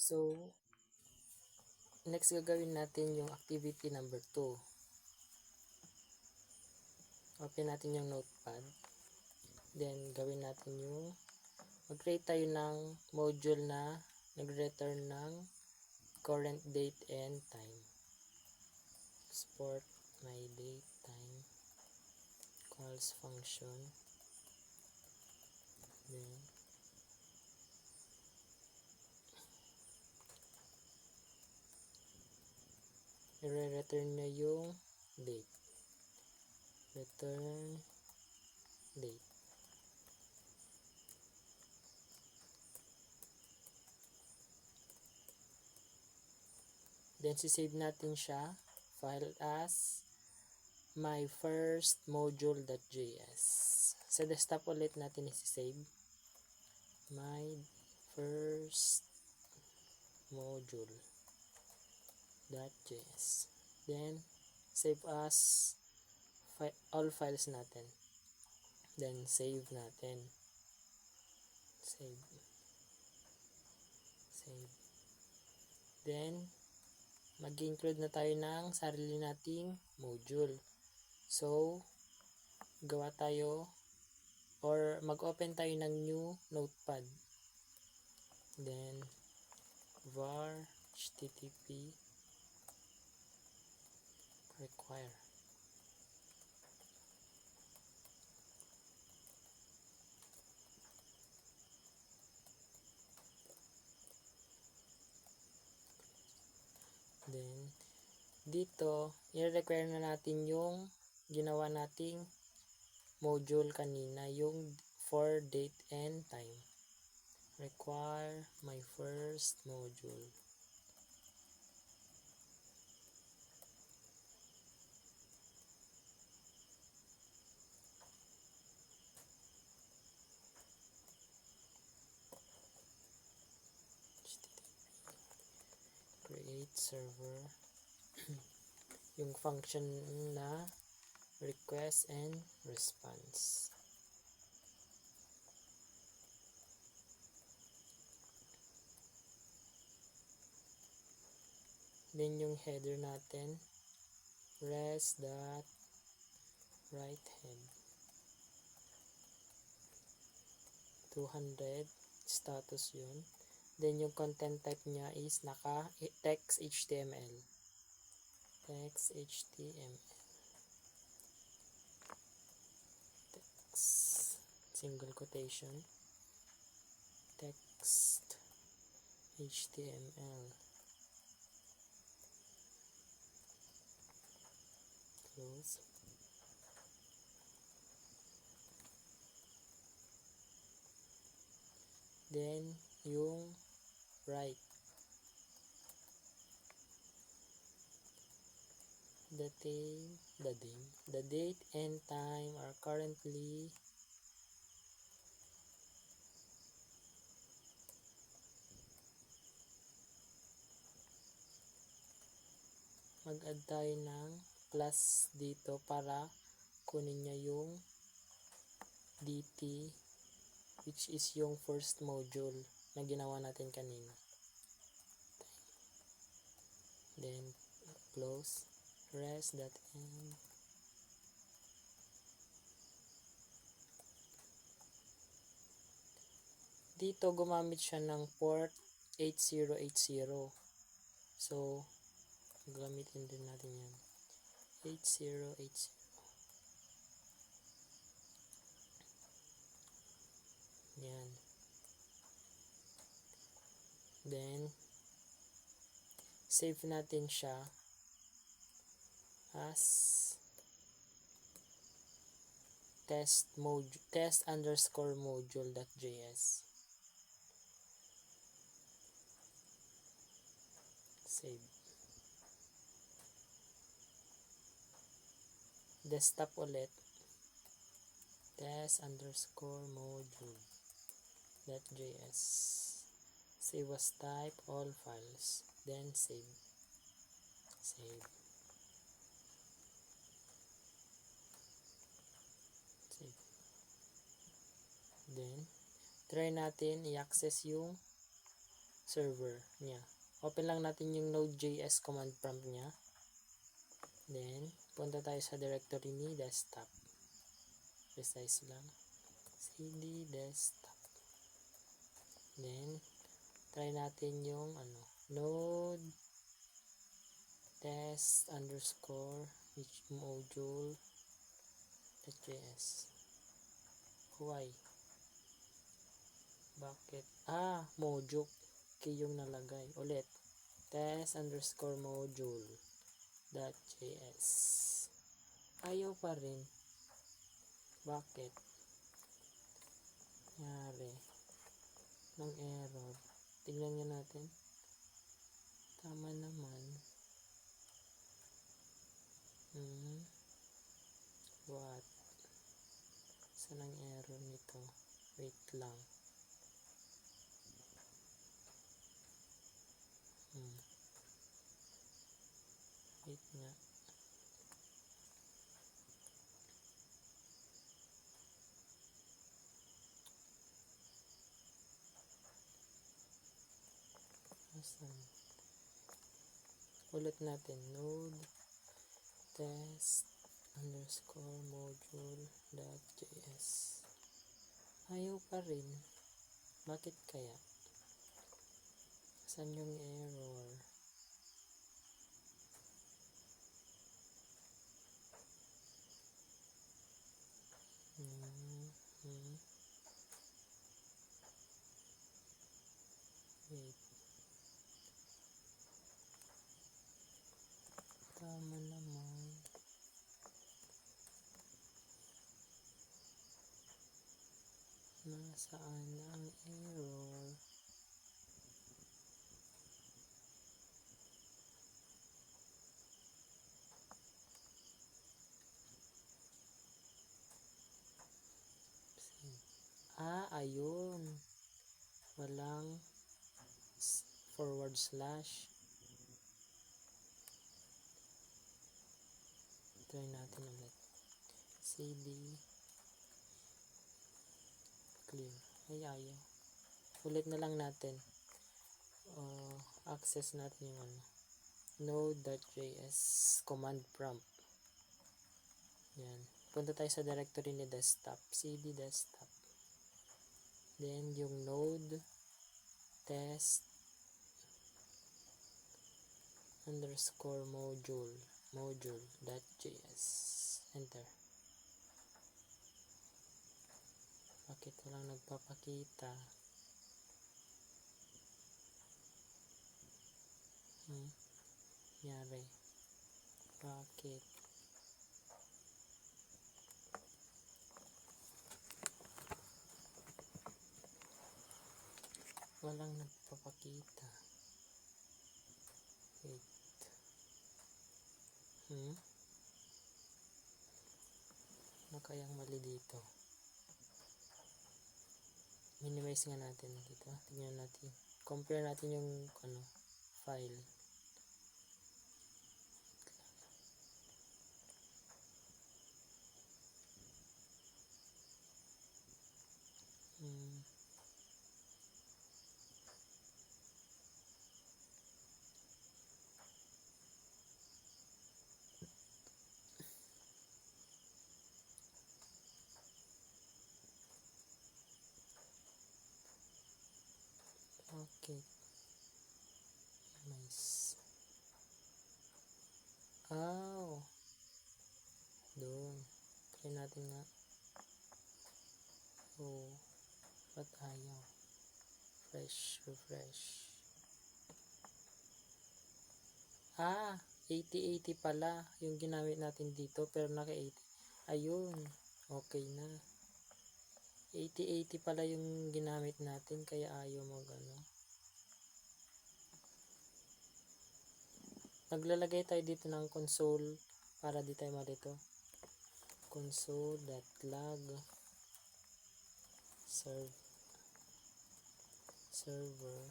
So, next gagawin natin yung activity number 2. Open natin yung notepad. Then, gawin natin yung mag-create tayo ng module na nag-return ng current date and time. Export my date time calls function. Then, i-return na yung date. Return date. Then, sisave natin siya. File as my first module.js. Sa desktop ulit natin isisave. My first module.js. Then, save as all files natin. Then, save natin. Save. Then, mag-include na tayo ng sarili nating module. So, gawa tayo or mag-open tayo ng new notepad. Then, var http require. Then, dito, i-require na natin yung ginawa nating module kanina, yung for date and time. Require my first module. Create server. Yung function na request and response. Then yung header natin, res.writeHead 200 status yun. Then yung content type niya is text HTML. Text HTML. Text single quotation. Text HTML. Close. Then yung write. The date and time are currently mag-add tayo ng plus dito para kunin niya yung DT, which is yung first module na ginawa natin kanina. Then close. Res.end. Dito gumamit siya ng port 8080. So, gamitin din natin yan. 8080. Yan. Then, save natin siya as test_module.js. Save. Desktop ulit. test_module.js. Save as type all files. Then save. Then, try natin i-access yung server niya. Open lang natin yung Node.js command prompt niya. Then, punta tayo sa directory ni desktop. Resize lang. cd desktop. Then, try natin yung node test underscore module.js. Why? Bakit? Module. Key yung nalagay. Ulit. Test underscore module.js. Ayaw pa rin. Bakit? Nangyari ng error. Tignan nyo natin. Tama naman. What? Saan ang error nito? Wait lang. Wait nga. Ulit natin. Node test underscore module.js. Ayaw pa rin. Bakit kaya? Saan yung error? Wait. Tama naman. Nasaan ang error? Ayun. Walang forward slash. Try natin ulit. cd clear. Ayaw. Ulit na lang natin. Access natin yung node.js command prompt. Yan. Punta tayo sa directory ni desktop. cd desktop. Then, yung node test underscore module.js. Enter. Bakit walang nagpapakita? Nangyari. Bakit? Walang nagpapakita. Wait. Ano kayang mali dito? Minimize nga natin dito. Tingnan natin. Compare natin yung file. Okay. Nice. Doon. Try natin nga. Ba't ayaw? Refresh. 80-80 pala yung ginamit natin dito, pero naka-80. Ayun. Okay na. 80-80 pala yung ginamit natin, kaya ayaw Naglalagay tayo dito ng console para di tayo malito. Console.log server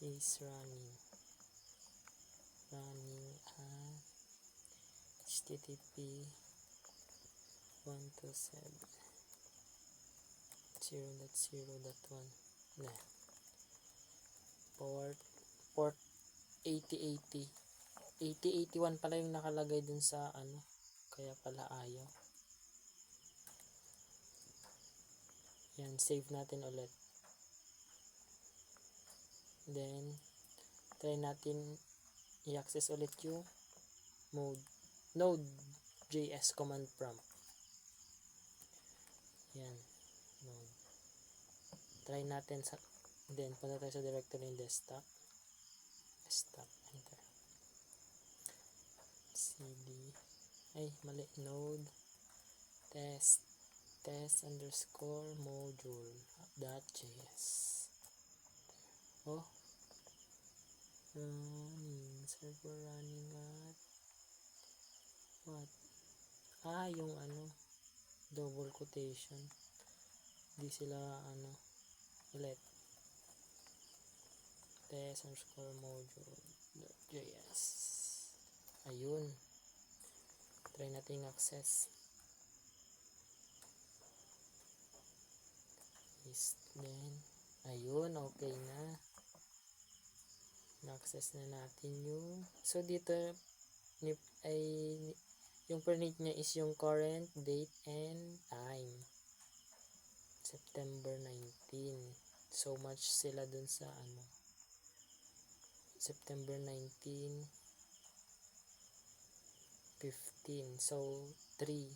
is running at http 127.0.0.1. port 8080. 8081 pala yung nakalagay dun sa ano, kaya pala ayaw. Yan, save natin ulit. Then try natin i-access ulit yung Node.js command prompt. Yan, Node. Try natin sa, then punta tayo sa directory ng desktop, enter, cd, mali, node test underscore module.js. Server running at what? Yung ano, double quotation, di sila ano, ulit, test underscore module.js. Ayun, try natin access. Then ayun, okay na, na-access na natin yung, so dito yung permit niya is yung current date and time, September 19. So much sila dun sa ano, September 19, 15. So 3:31.